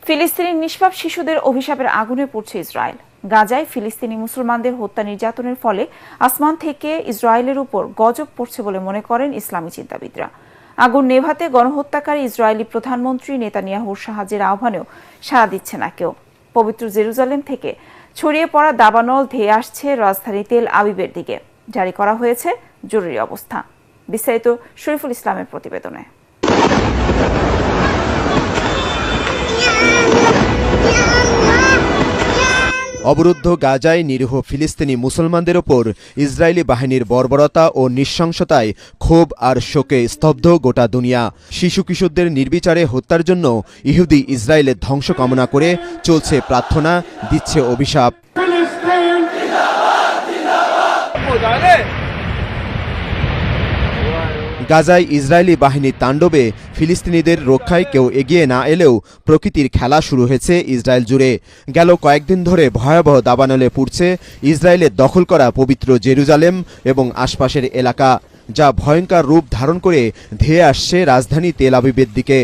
ফিলিস্তিনি নিষ্পাপ শিশুদের অভিশাপের আগুনে পড়ছে ইসরায়েল। গাজায় ফিলিস্তিনি মুসলমানদের হত্যা নির্যাতনের ফলে আসমান থেকে ইসরায়েলের উপর গজব পড়ছে বলে মনে করেন ইসলামী চিন্তাবিদরা। আগুন নেভাতে গণহত্যাকারী ইসরায়েলি প্রধানমন্ত্রী নেতানিয়াহুর সাহায্যের আহ্বানেও সাড়া দিচ্ছে না কেউ। পবিত্র জেরুজালেম থেকে ছড়িয়ে পড়া দাবানল ধেয়ে আসছে রাজধানী তেল আবিবের দিকে। জারি করা হয়েছে জরুরি অবস্থা। বিস্তারিত শরীফুল ইসলামের প্রতিবেদনে। অবরুদ্ধ গাজায় নিরীহ ফিলিস্তিনি মুসলমানদের ওপর ইসরায়েলি বাহিনীর বর্বরতা ও নৃশংসতায় ক্ষোভ আর শোকে স্তব্ধ গোটা দুনিয়া। শিশু কিশোরদের নির্বিচারে হত্যার জন্য ইহুদি ইসরায়েলের ধ্বংস কামনা করে চলছে প্রার্থনা, দিচ্ছে অভিশাপ। গাজায় ইসরায়েলি বাহিনীর তাণ্ডবে ফিলিস্তিনিদের রক্ষায় কেউ এগিয়ে না এলেও প্রকৃতির খেলা শুরু হয়েছে ইসরায়েল জুড়ে। গেল কয়েকদিন ধরে ভয়াবহ দাবানলে পুড়ছে ইসরায়েলের দখল করা পবিত্র জেরুজালেম এবং আশপাশের এলাকা, যা ভয়ঙ্কর রূপ ধারণ করে ধেয়ে আসছে রাজধানী তেল আবিবের দিকে।